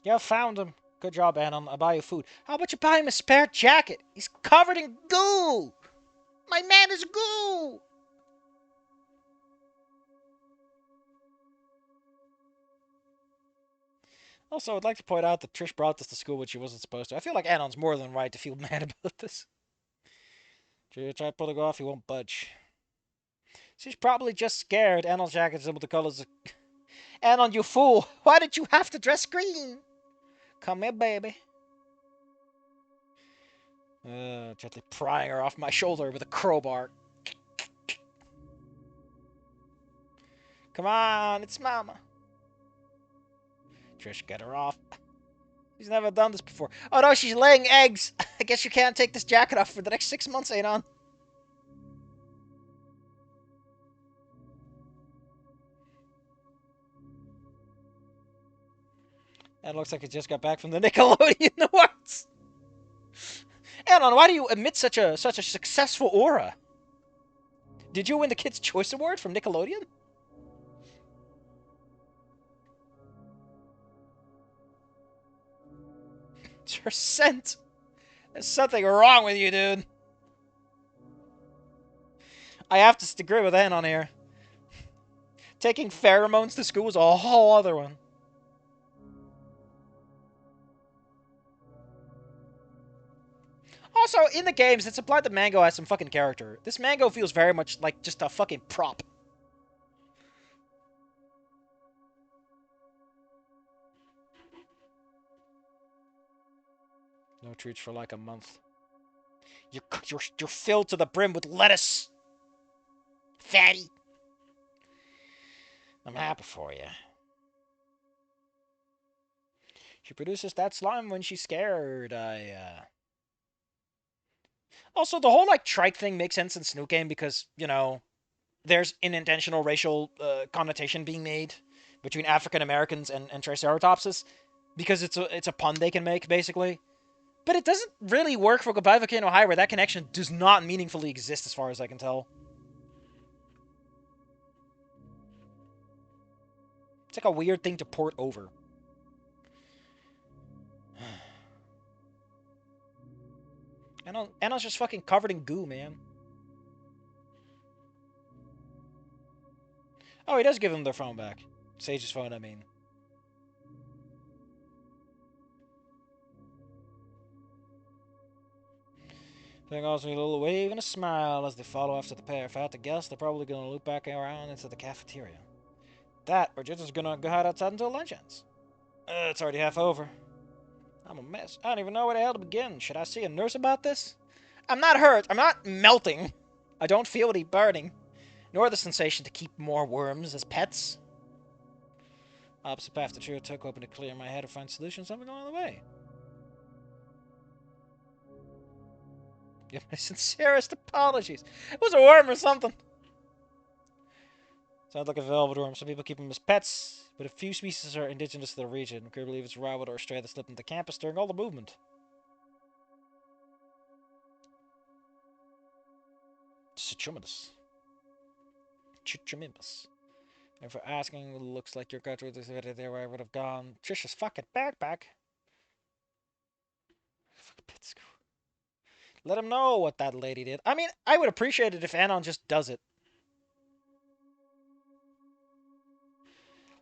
Yeah, found him. Good job, Anon. I'll buy you food. How about you buy him a spare jacket? He's covered in goo! My man is goo! Also, I'd like to point out that Trish brought this to school when she wasn't supposed to. I feel like Anon's more than right to feel mad about this. She tried pulling off, he won't budge. She's probably just scared. Anon's jacket is able to colors. Anon, you fool! Why did you have to dress green? Come here, baby. Gently prying her off my shoulder with a crowbar. Come on, it's Mama. Trish, get her off. She's never done this before. Oh no, she's laying eggs. I guess you can't take this jacket off for the next 6 months, Anon. That looks like it just got back from the Nickelodeon Awards. Anon, why do you emit such a successful aura? Did you win the Kids' Choice Award from Nickelodeon? It's her scent. There's something wrong with you, dude. I have to agree with Anon here. Taking pheromones to school is a whole other one. Also, in the games, it's implied that Mango has some fucking character. This Mango feels very much like just a fucking prop. No treats for like a month. You're filled to the brim with lettuce. Fatty. I'm happy for you. She produces that slime when she's scared. Also, the whole, like, trike thing makes sense in Snoot Game because, you know, there's an intentional racial connotation being made between African Americans and Triceratopses because it's a pun they can make, basically. But it doesn't really work for Goodbye Volcano High, where that connection does not meaningfully exist as far as I can tell. It's like a weird thing to port over. Anna's just fucking covered in goo, man. Oh, he does give them their phone back. Sage's phone, I mean. Thing offers me a little wave and a smile as they follow after the pair. If I had to guess, they're probably gonna loop back around into the cafeteria. That, or just gonna go hide outside until lunch ends. It's already half over. I'm a mess. I don't even know where the hell to begin. Should I see a nurse about this? I'm not hurt. I'm not melting. I don't feel any burning, nor the sensation to keep more worms as pets. Opposite path the trio took, hoping to clear my head or find solutions something along the way. Give my sincerest apologies. It was a worm or something. Sounds like a velvet worm. Some people keep them as pets, but a few species are indigenous to the region. We believe it's a rabbit or a stray that slipped into campus during all the movement. It's tremendous. Tremendous. And for asking, looks like your country is there where I would have gone. Trisha's fucking backpack. Fucking pit school. Let him know what that lady did. I mean, I would appreciate it if Anon just does it.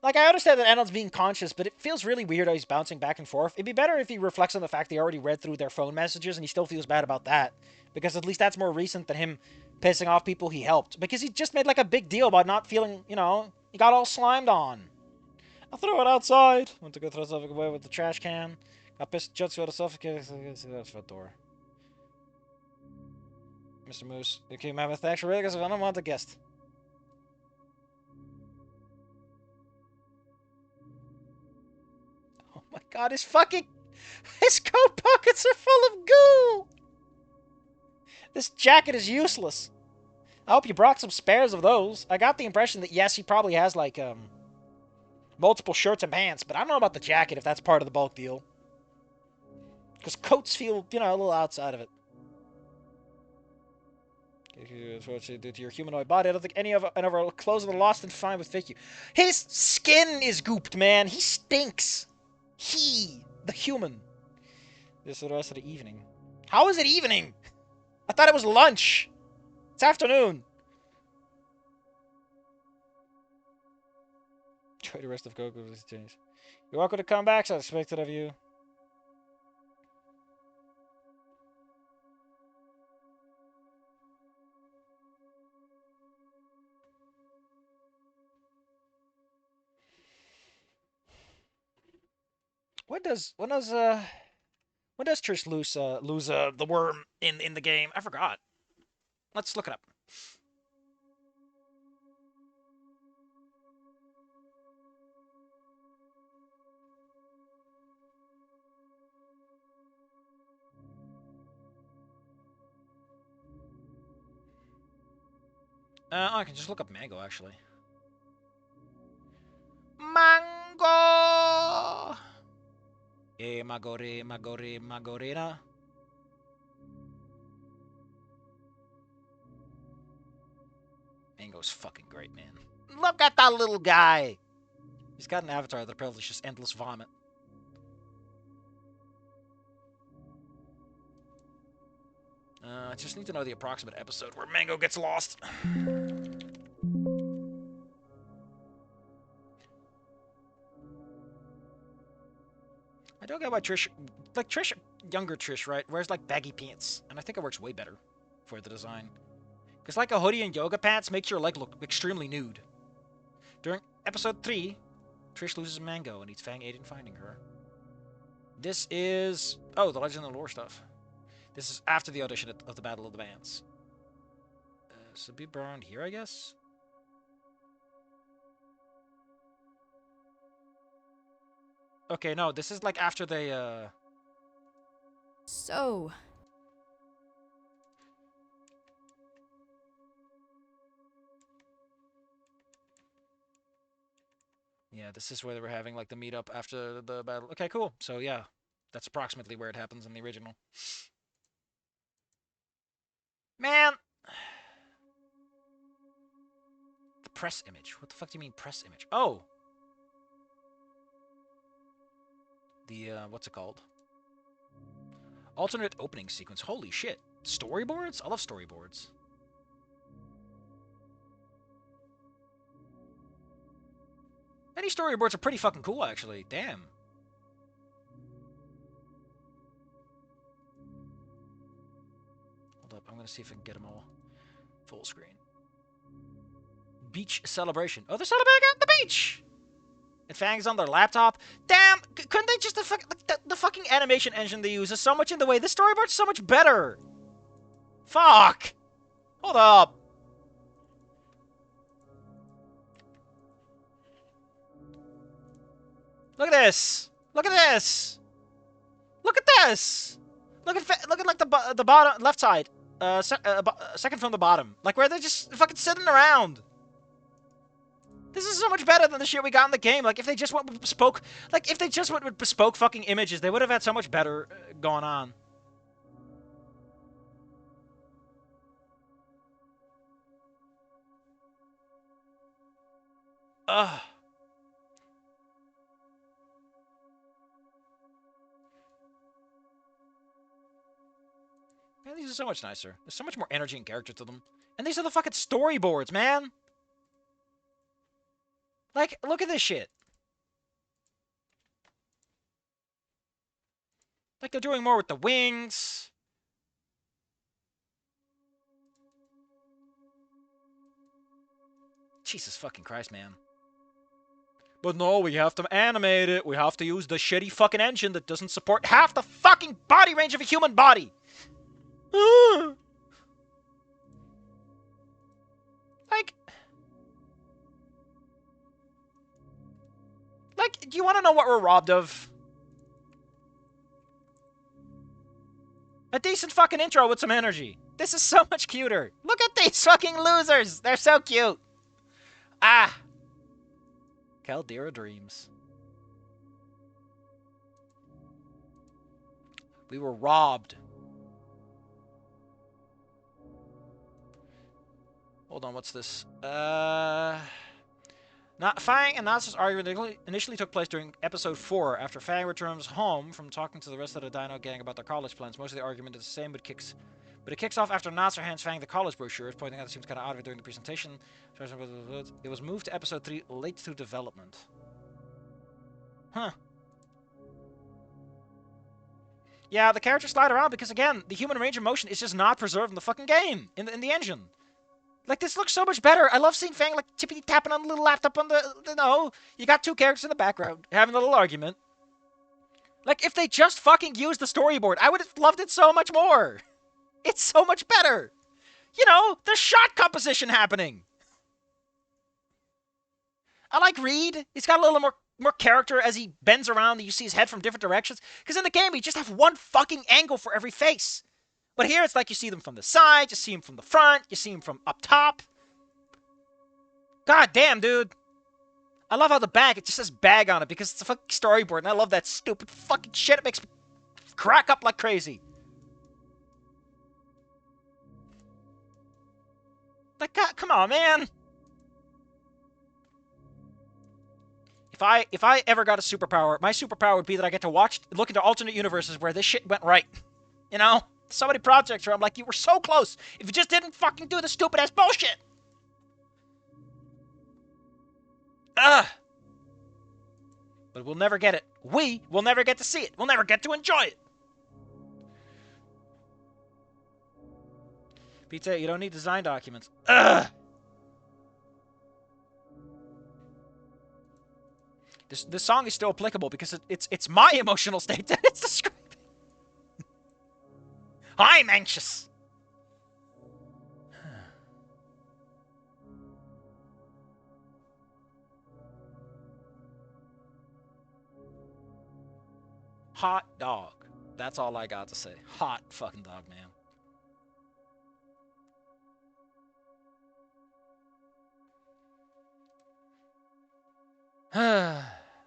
Like, I understand that Anon's being conscious, but it feels really weird how he's bouncing back and forth. It'd be better if he reflects on the fact he already read through their phone messages and he still feels bad about that. Because at least that's more recent than him pissing off people he helped. Because he just made, like, a big deal about not feeling, you know, he got all slimed on. I threw it outside. Went to go throw something away with the trash can. Got pissed just got a suffocate. That's the door. Mr. Moose, you came out with the extra because I don't want the guest. Oh my god, his coat pockets are full of goo! This jacket is useless. I hope you brought some spares of those. I got the impression that, yes, he probably has, like, multiple shirts and pants, but I don't know about the jacket if that's part of the bulk deal. Because coats feel, you know, a little outside of it. What you do to your humanoid body. I don't think any of our clothes are lost and fine with fit you. His skin is gooped, man. He stinks. He, the human. This is the rest of the evening. How is it evening? I thought it was lunch. It's afternoon. Try the rest of Goku's change. You're welcome to come back, so I expected of you. When does Trish lose the worm in the game? I forgot. Let's look it up. I can just look up mango actually. Mango. Magorena. Mango's fucking great, man. Look at that little guy. He's got an avatar that probably just endless vomit. I just need to know the approximate episode where Mango gets lost. I don't get why Trish, younger Trish, right, wears like baggy pants, and I think it works way better for the design. Because like a hoodie and yoga pants makes your leg look extremely nude. During episode 3, Trish loses Mango and needs Fang aid in finding her. This is... oh, the Legend and Lore stuff. This is after the audition of the Battle of the Bands. So be around here, I guess? Okay, no, this is like after they, So... yeah, this is where they were having like the meetup after the battle. Okay, cool. So yeah, that's approximately where it happens in the original. Man! The press image. What the fuck do you mean press image? Oh! The, what's it called? Alternate opening sequence. Holy shit. Storyboards? I love storyboards. Any storyboards are pretty fucking cool, actually. Damn. Hold up, I'm gonna see if I can get them all full screen. Beach celebration. Oh, they're celebrating at the beach! And Fang's on their laptop. Damn! Couldn't they just... The fucking animation engine they use is so much in the way. This storyboard's so much better! Fuck! Hold up! Look at this! Look at this! Look at this! Look at like the bottom left side. Second from the bottom. Like where they're just fucking sitting around. This is so much better than the shit we got in the game. Like if they just went with bespoke, fucking images, they would have had so much better going on. Ugh. Man, these are so much nicer. There's so much more energy and character to them. And these are the fucking storyboards, man! Like, look at this shit. Like, they're doing more with the wings. Jesus fucking Christ, man. But no, we have to animate it. We have to use the shitty fucking engine that doesn't support half the fucking body range of a human body. Like, do you want to know what we're robbed of? A decent fucking intro with some energy. This is so much cuter. Look at these fucking losers. They're so cute. Ah. Caldera Dreams. We were robbed. Hold on, what's this? Fang and Natsu's argument initially took place during episode 4, after Fang returns home from talking to the rest of the Dino gang about their college plans. Most of the argument is the same, but it kicks off after Natsu hands Fang the college brochures, pointing out it seems kind of odd during the presentation. It was moved to episode 3, late to development. Huh. Yeah, the characters slide around because, again, the human range of motion is just not preserved in the fucking game, in the engine. Like, this looks so much better. I love seeing Fang, like, tippity tapping on the little laptop on the. No, you got two characters in the background having a little argument. Like, if they just fucking used the storyboard, I would have loved it so much more. It's so much better. You know, there's shot composition happening. I like Reed. He's got a little more character as he bends around and you see his head from different directions. Because in the game, you just have one fucking angle for every face. But here, it's like you see them from the side, you see them from the front, you see them from up top. God damn, dude. I love how the bag, it just says bag on it because it's a fucking storyboard, and I love that stupid fucking shit. It makes me crack up like crazy. Like, God, come on, man. If I ever got a superpower, my superpower would be that I get to look into alternate universes where this shit went right. You know? So many projects where I'm like, you were so close. If you just didn't fucking do the stupid ass bullshit. Ugh. But we'll never get it. We will never get to see it. We'll never get to enjoy it. Pizza, you don't need design documents. Ugh. This song is still applicable because it's my emotional state that it's describing. I'm anxious. Hot dog. That's all I got to say. Hot fucking dog, man.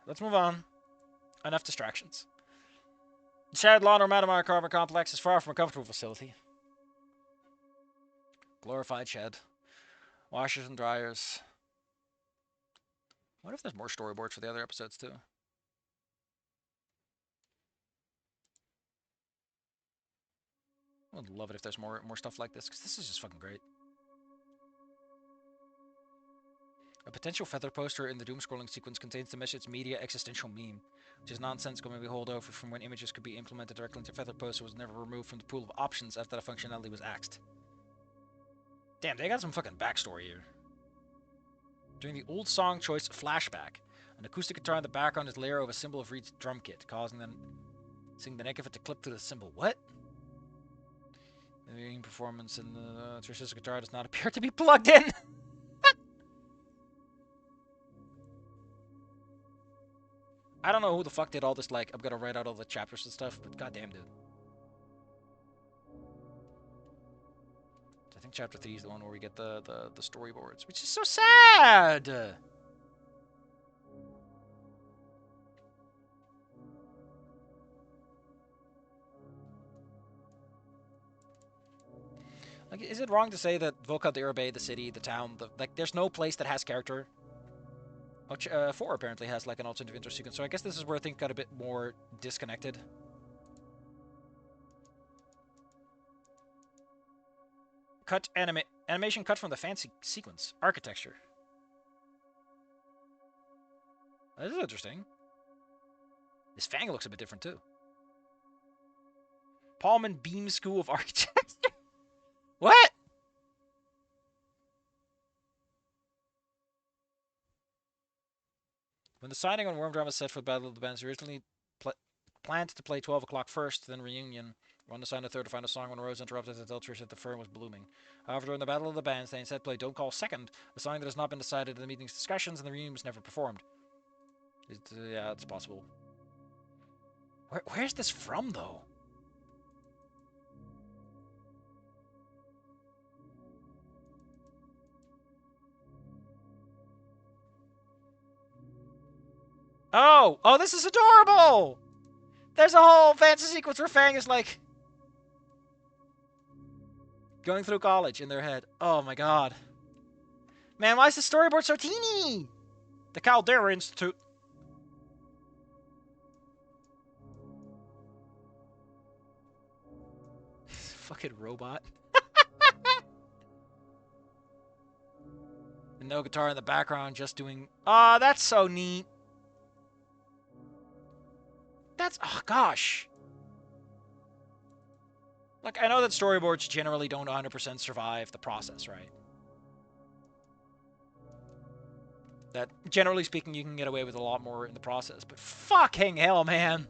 Let's move on. Enough distractions. The shared laundromat of apartment complex is far from a comfortable facility. Glorified shed. Washers and dryers. What if there's more storyboards for the other episodes too? I would love it if there's more stuff like this, because this is just fucking great. A potential feather poster in the doom scrolling sequence contains the message media existential meme, which is nonsensical maybe holdover from when images could be implemented directly into feather poster was never removed from the pool of options after the functionality was axed. Damn, they got some fucking backstory here. During the old song choice flashback, an acoustic guitar in the background is layer of a symbol of Reed's drum kit, causing them sing the neck of it to clip through the symbol. What? The viewing performance in the Trish's guitar does not appear to be plugged in. I don't know who the fuck did all this, like, I'm gonna write out all the chapters and stuff, but goddamn, dude. I think chapter 3 is the one where we get the storyboards, which is so sad! Like, is it wrong to say that Volca de Urbe, the city, the town, like, there's no place that has character? 4 apparently has, like, an alternative intro sequence, so I guess this is where things got a bit more disconnected. Animation cut from the fancy sequence. Architecture. This is interesting. This Fang looks a bit different, too. Paulman Beam School of Architecture? What? When the signing on Worm Drum was set for the Battle of the Bands, originally planned to play 12 o'clock first, then reunion. One to sign the third to find a song when Rosa interrupted the Deltrish that the firm was blooming. However, during the Battle of the Bands, they instead played Don't Call Second, a song that has not been decided in the meeting's discussions, and the reunion was never performed. Yeah, it's possible. Where's this from, though? Oh! Oh, this is adorable! There's a whole fancy sequence where Fang is, like, going through college in their head. Oh my god. Man, why is the storyboard so teeny? The Caldera Institute. Fucking robot. And no guitar in the background, just doing... Oh, that's so neat. That's... Oh, gosh. Like, I know that storyboards generally don't 100% survive the process, right? That, generally speaking, you can get away with a lot more in the process. But fucking hell, man.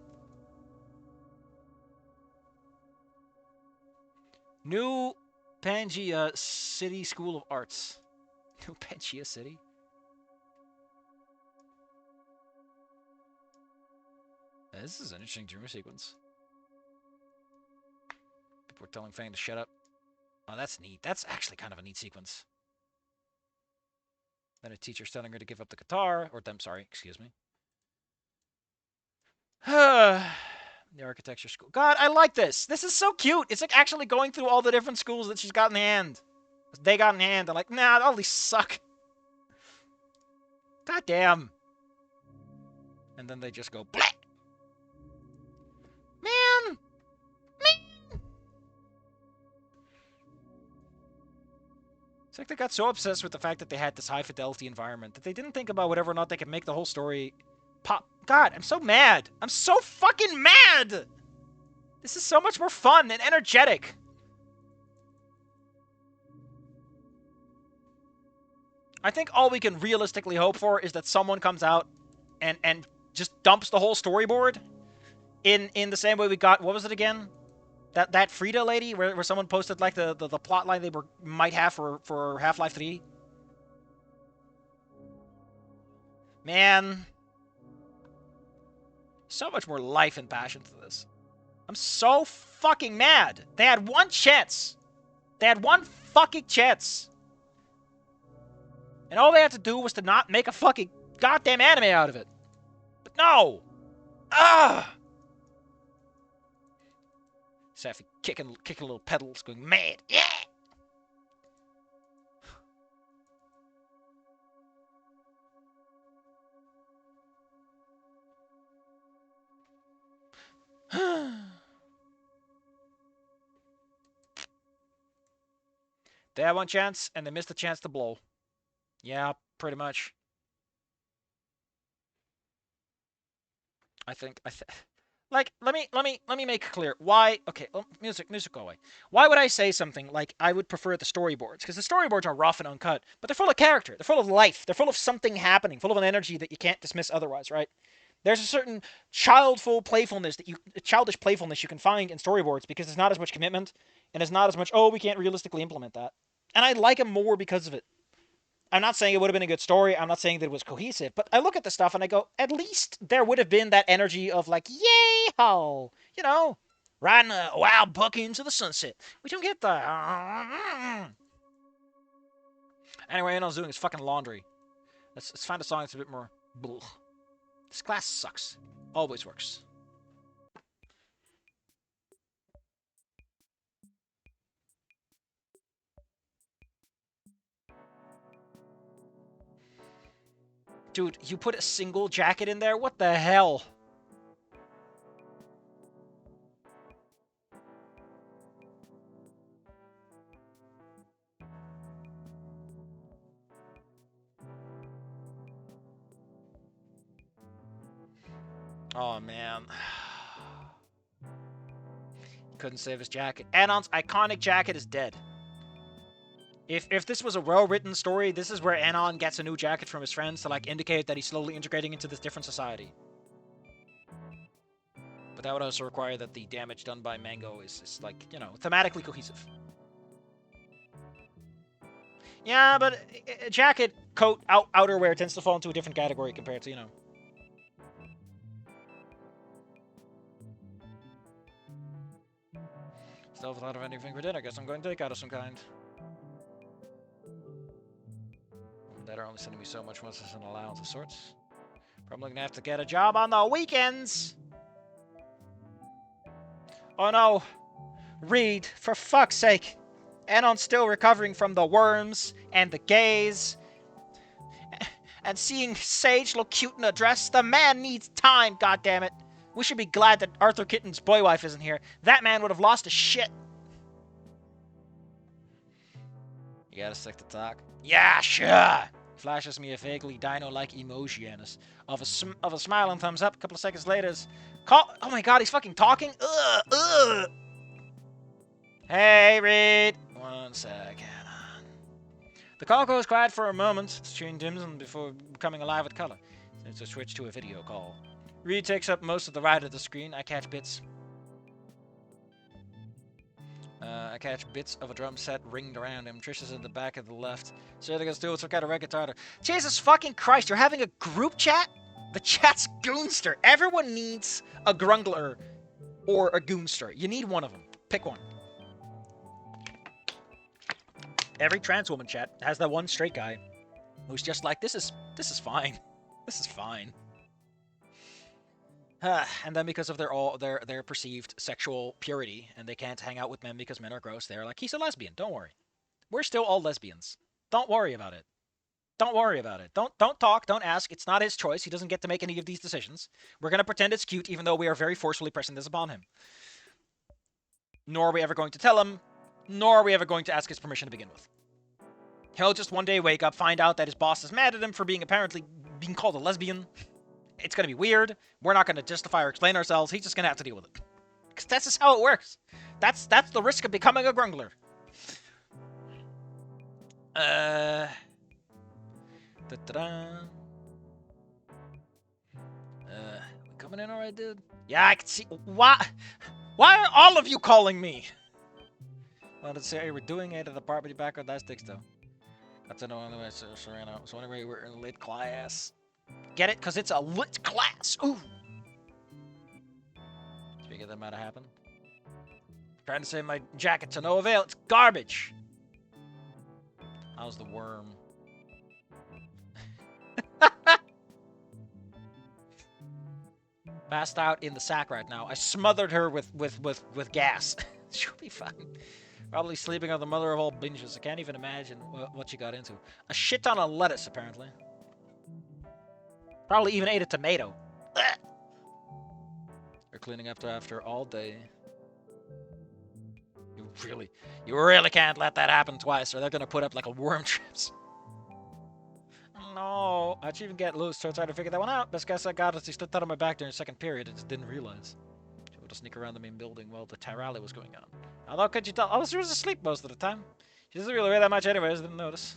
New Pangaea City School of Arts. New Pangaea City? This is an interesting dream sequence. People are telling Fang to shut up. Oh, that's neat. That's actually kind of a neat sequence. Then a teacher's telling her to give up the guitar. Or, I'm sorry, excuse me. The architecture school. God, I like this. This is so cute. It's like actually going through all the different schools that she's got in hand. They got in hand. I'm like, nah, all these suck. God damn. And then they just go, bleh. Man. It's like they got so obsessed with the fact that they had this high-fidelity environment that they didn't think about whether or not they could make the whole story pop. God, I'm so mad. I'm so fucking mad! This is so much more fun and energetic. I think all we can realistically hope for is that someone comes out and just dumps the whole storyboard in the same way we got... What was it again? That Frida lady, where someone posted like the plot line they might have for Half-Life 3. Man. So much more life and passion to this. I'm so fucking mad. They had one chance. They had one fucking chance. And all they had to do was to not make a fucking goddamn anime out of it. But no! Ah! Safi kicking little pedals, going mad. Yeah! They had one chance, and they missed the chance to blow. Yeah, pretty much. Like, let me make clear why. Okay, music, go away. Why would I say something like I would prefer the storyboards? Because the storyboards are rough and uncut, but they're full of character. They're full of life. They're full of something happening. Full of an energy that you can't dismiss otherwise, right? There's a certain childish playfulness you can find in storyboards because there's not as much commitment and it's not as much. Oh, we can't realistically implement that, and I like them more because of it. I'm not saying it would have been a good story. I'm not saying that it was cohesive. But I look at the stuff and I go, at least there would have been that energy of like, yay-ho! You know, riding a wild buck into the sunset. We don't get that. Anyway, Anon's doing his fucking laundry. Let's find a song that's a bit more... Blech. This class sucks. Always works. Dude, you put a single jacket in there? What the hell? Oh, man. Couldn't save his jacket. Anon's iconic jacket is dead. If this was a well-written story, this is where Anon gets a new jacket from his friends to, like, indicate that he's slowly integrating into this different society. But that would also require that the damage done by Mango is like, you know, thematically cohesive. Yeah, but a jacket, coat, outerwear tends to fall into a different category compared to, you know... Still have a lot of anything for dinner. Guess I'm going to take out of some kind. That are only sending me so much once as an allowance of sorts. Probably gonna have to get a job on the weekends. Oh no. Reed, for fuck's sake. Anon's still recovering from the worms and the gays. And seeing Sage look cute in a dress, the man needs time, goddammit. We should be glad that Arthur Kitten's boy wife isn't here. That man would have lost his shit. You gotta stick to talk. Yeah, sure. Flashes me a vaguely dino-like emoji of a smile and thumbs up. A couple of seconds later, oh my god, he's fucking talking. Ugh. Hey, Reed. 1 second. The call goes quiet for a moment. The screen dims before becoming alive with color. It's a switch to a video call. Reed takes up most of the right of the screen. I catch bits of a drum set ringed around him. Trish is in the back of the left. Sarah goes through some kind of record guitar. Jesus fucking Christ, you're having a group chat? The chat's goonster. Everyone needs a grungler or a goonster. You need one of them. Pick one. Every trans woman chat has that one straight guy who's just like, this is fine. This is fine. And then because of their perceived sexual purity, and they can't hang out with men because men are gross, they're like, he's a lesbian. Don't worry. We're still all lesbians. Don't worry about it. Don't worry about it. Don't talk. Don't ask. It's not his choice. He doesn't get to make any of these decisions. We're going to pretend it's cute, even though we are very forcefully pressing this upon him. Nor are we ever going to tell him, nor are we ever going to ask his permission to begin with. He'll just one day wake up, find out that his boss is mad at him for being called a lesbian. It's going to be weird. We're not going to justify or explain ourselves. He's just going to have to deal with it. Because that's just how it works. That's the risk of becoming a grungler. Coming in alright, dude? Yeah, I can see. Why are all of you calling me? Well, let's say we're doing it at the property background. That sticks, though. Got to know anyway, so anyway, we're in lit class. Get it? Because it's a lit class. Ooh. Speaking of that might have happened. Trying to save my jacket to no avail. It's garbage. How's the worm? Passed out in the sack right now. I smothered her with gas. She'll be fine. Probably sleeping on the mother of all binges. I can't even imagine what she got into. A shit ton of lettuce, apparently. Probably even ate a tomato. Ugh. They're cleaning up after all day. You really can't let that happen twice, or they're gonna put up like a worm traps. No, how'd you even get loose? So I tried to figure that one out. Best guess I got is he stood out on my back during the second period and just didn't realize. She able to sneak around the main building while the rally was going on. Although, could you tell? Oh, she was asleep most of the time. She doesn't really weigh that much anyways, didn't notice.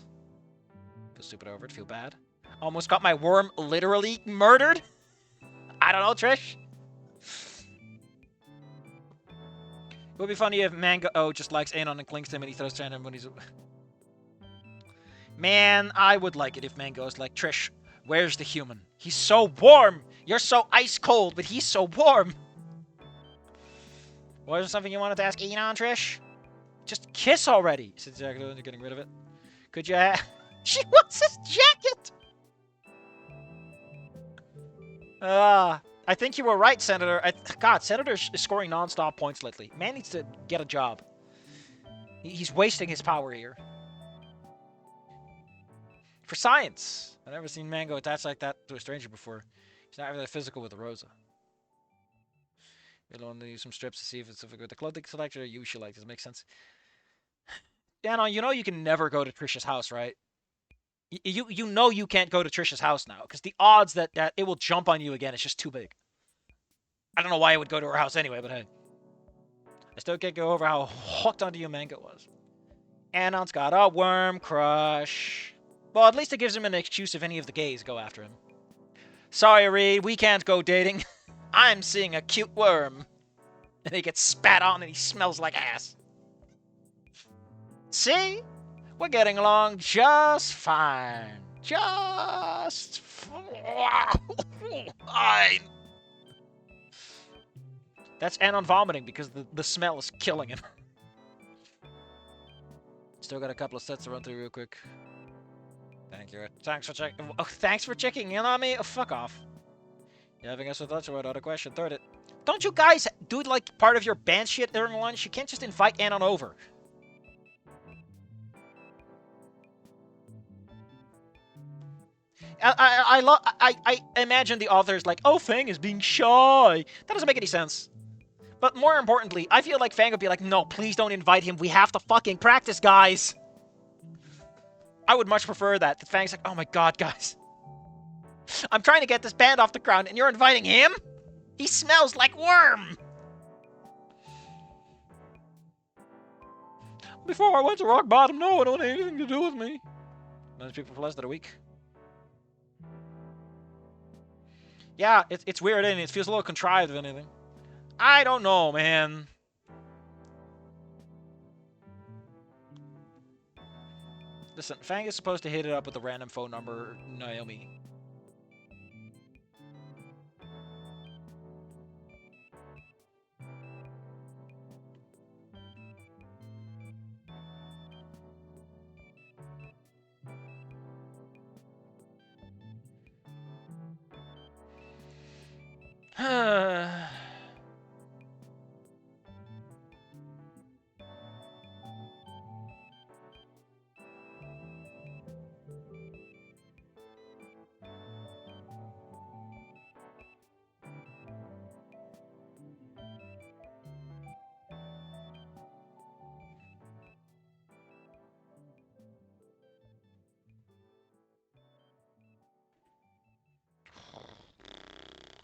Feel stupid over it, feel bad. Almost got my worm literally murdered. I don't know, Trish. It would be funny if Manga just likes Anon and clings to him and he throws to him when he's... Man, I would like it if Mango's like, Trish, where's the human? He's so warm! You're so ice cold, but he's so warm! Was there something you wanted to ask Anon, Trish? Just kiss already! Said Jacqueline, you're getting rid of it. Could you She wants his jacket! I think you were right, Senator. God, Senator is scoring non-stop points lately. Man needs to get a job. He's wasting his power here. For science. I've never seen Mango attached like that to a stranger before. He's not really physical with Rosa. We'll only use some strips to see if it's with the clothing selector you should like. Does it make sense? Anon, you know you can never go to Trisha's house, right? You know you can't go to Trisha's house now, because the odds that it will jump on you again is just too big. I don't know why I would go to her house anyway, but hey. I still can't go over how hooked onto you Manga was. Anon's got a worm crush. Well, at least it gives him an excuse if any of the gays go after him. Sorry, Reed, we can't go dating. I'm seeing a cute worm. And he gets spat on and he smells like ass. See? We're getting along just fine. Just fine. That's Anon vomiting because the smell is killing him. Still got a couple of sets to run through real quick. Thank you. Thanks for checking. Oh, thanks for checking in on me? Oh, fuck off. You having us with lunch or without a question? Third it. Don't you guys do like part of your band shit during lunch? You can't just invite Anon over. I imagine the author's like, oh, Fang is being shy. That doesn't make any sense. But more importantly, I feel like Fang would be like, no, please don't invite him. We have to fucking practice, guys. I would much prefer that. That Fang's like, oh my god, guys. I'm trying to get this band off the ground, and you're inviting him? He smells like worm. Before I went to rock bottom, no one wanted anything to do with me. Those people for less than a week. Yeah, it's weird, isn't it? It feels a little contrived, if anything. I don't know, man. Listen, Fang is supposed to hit it up with a random phone number, Naomi.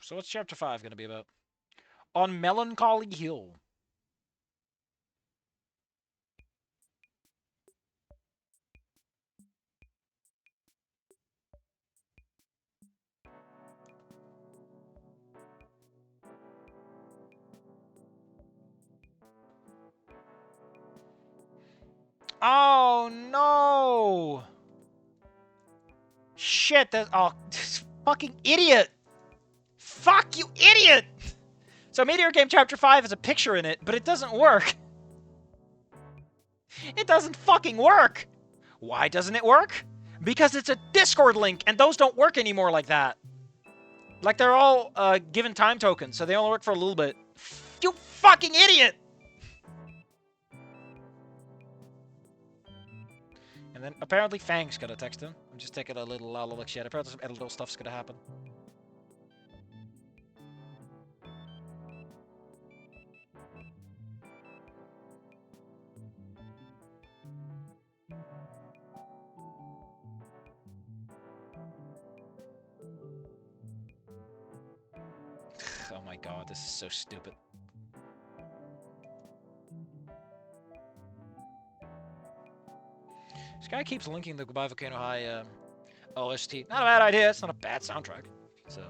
So what's chapter 5 going to be about? On Melancholy Hill. Oh no! Shit, that this fucking idiot! Fuck you, idiot! So Meteor Game Chapter 5 has a picture in it, but it doesn't work. It doesn't fucking work! Why doesn't it work? Because it's a Discord link, and those don't work anymore like that. Like, they're all given time tokens, so they only work for a little bit. You fucking idiot! And then apparently Fang's gonna text him. I'm just taking a little look shit. Apparently some editorial stuff's gonna happen. Oh my god, this is so stupid. This guy keeps linking the Goodbye Volcano High OST. Not a bad idea. It's not a bad soundtrack. So.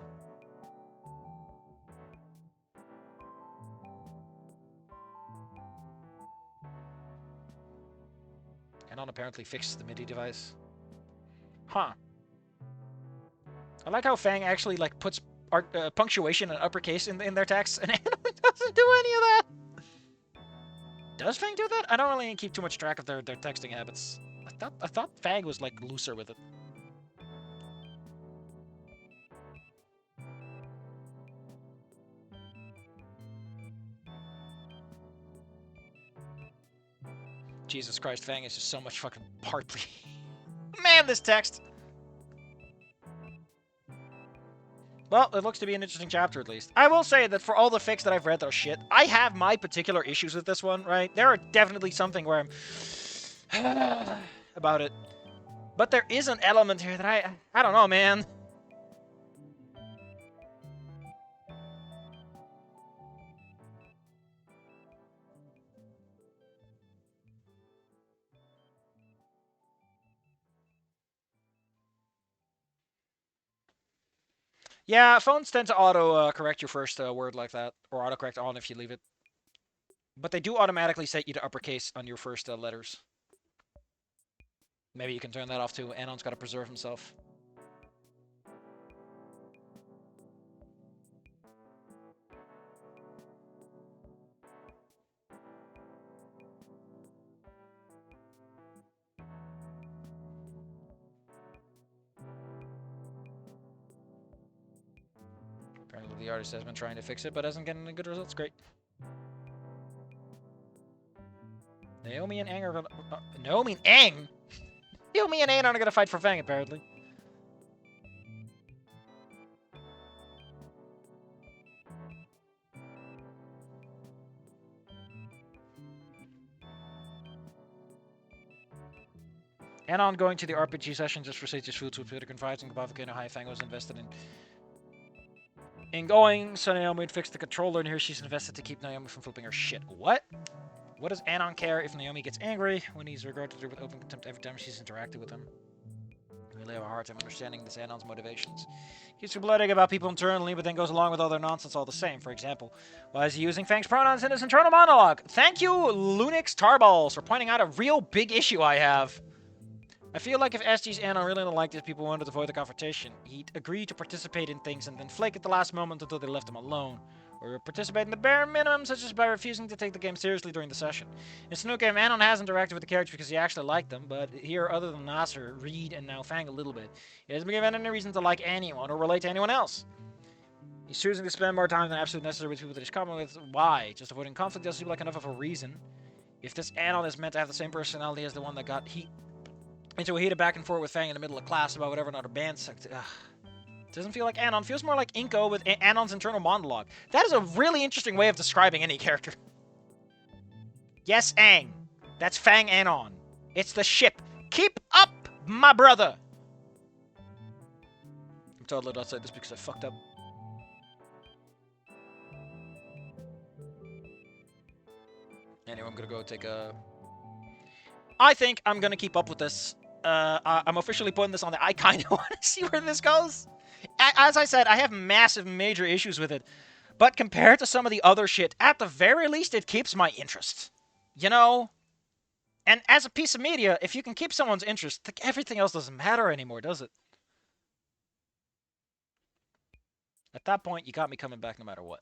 Anon apparently fixed the MIDI device. Huh. I like how Fang actually like puts punctuation and uppercase in their text, and Anon doesn't do any of that. Does Fang do that? I don't really keep too much track of their texting habits. I thought Fang was like looser with it. Jesus Christ, Fang is just so much fucking partly. Man, this text. Well, it looks to be an interesting chapter, at least. I will say that for all the fics that I've read that are shit, I have my particular issues with this one, right? There are definitely something where I'm about it. But there is an element here that I don't know, man. Yeah, phones tend to auto-correct your first word like that, or auto-correct on if you leave it. But they do automatically set you to uppercase on your first letters. Maybe you can turn that off too. Anon's got to preserve himself. Apparently the artist has been trying to fix it, but hasn't gotten any good results. Great. Naomi and Aang are gonna... Naomi and Aang? Naomi and Aang are gonna fight for Fang, apparently. Anon going to the RPG session just for Sage's Foods with Peter confiding about Volcano High Fang was invested in going, so Naomi would fix the controller, and here she's invested to keep Naomi from flipping her shit. What? What does Anon care if Naomi gets angry when he's regarded her with open contempt every time she's interacted with him? I really have a hard time understanding this Anon's motivations. He's blooding about people internally, but then goes along with all their nonsense all the same. For example, why is he using Fang's pronouns in his internal monologue? Thank you, Lunix Tarballs, for pointing out a real big issue I have. I feel like if SG's Anon really didn't like this, people wanted to avoid the confrontation. He'd agree to participate in things and then flake at the last moment until they left him alone. Or participate in the bare minimum, such as by refusing to take the game seriously during the session. In Snoot Game, Anon has interacted with the characters because he actually liked them, but here, other than Nasser, Reed, and now Fang a little bit, he hasn't been given any reason to like anyone or relate to anyone else. He's choosing to spend more time than absolutely necessary with people that he's common with. Why? Just avoiding conflict doesn't seem like enough of a reason. If this Anon is meant to have the same personality as the one that got into a heated back and forth with Fang in the middle of class about whatever another band sucked. Doesn't feel like Anon. Feels more like Inko with Anon's internal monologue. That is a really interesting way of describing any character. Yes, Aang. That's Fang Anon. It's the ship. Keep up, my brother! I'm totally not saying this because I fucked up. Anyway, I'm gonna go take a... I think I'm gonna keep up with this. I'm officially putting this on the... I kind of want to see where this goes. As I said, I have massive, major issues with it. But compared to some of the other shit, at the very least, it keeps my interest. You know? And as a piece of media, if you can keep someone's interest, everything else doesn't matter anymore, does it? At that point, you got me coming back no matter what.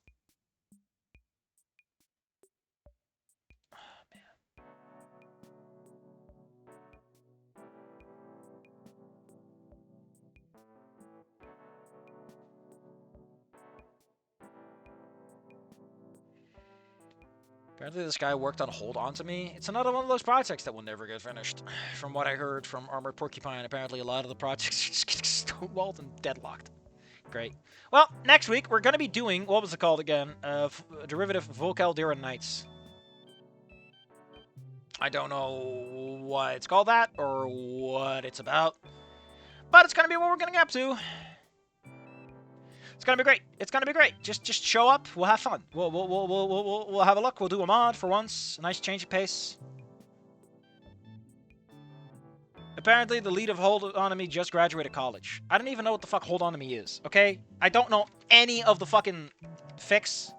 Apparently this guy worked on Hold On To Me. It's another one of those projects that will never get finished. From what I heard from Armored Porcupine, apparently a lot of the projects just get stonewalled and deadlocked. Great. Well, next week we're going to be doing, what was it called again? Derivative Volcaldera Nights. I don't know why it's called that or what it's about. But it's going to be what we're going to get up to. It's gonna be great. It's gonna be great. Just show up. We'll have fun. We'll have a look. We'll do a mod for once. A nice change of pace. Apparently, the lead of Hold On To Me just graduated college. I don't even know what the fuck Hold On To Me is. Okay, I don't know any of the fucking fics.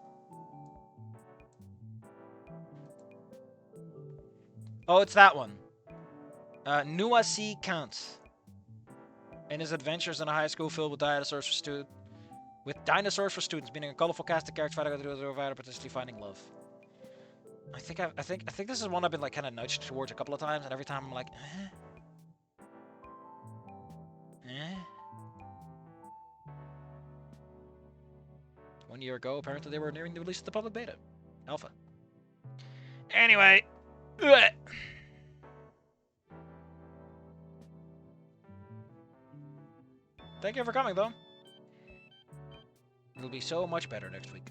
Oh, it's that one. Nuasi Count. In his adventures in a high school filled with dinosaurs for students. With dinosaurs for students, meaning a colorful cast of characters fighting with the provider, potentially finding love. I think this is one I've been like kind of nudged towards a couple of times, and every time I'm like, eh. 1 year ago, apparently they were nearing the release of the public beta, alpha. Anyway, thank you for coming, though. It'll be so much better next week.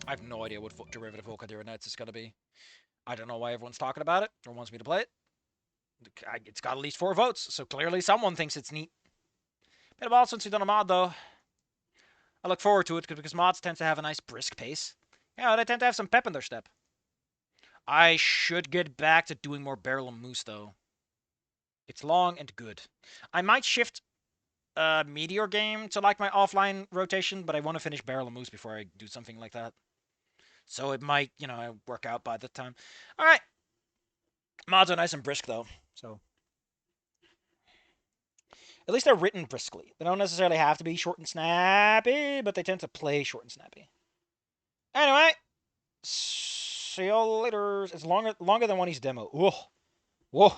I have no idea what derivative Volcaldera Nights is going to be. I don't know why everyone's talking about it or wants me to play it. It's got at least 4 votes, so clearly someone thinks it's neat. Been a while since we've done a mod, though. I look forward to it because mods tend to have a nice brisk pace. Yeah, they tend to have some pep in their step. I should get back to doing more Barrel and Moose, though. It's long and good. I might shift Meteor Game to like my offline rotation, but I want to finish Barrel and Moose before I do something like that. So it might, you know, work out by the time. All right. Mods are nice and brisk, though. So at least they're written briskly. They don't necessarily have to be short and snappy, but they tend to play short and snappy. Anyway. See you later. It's longer than One East demo. Whoa. Whoa.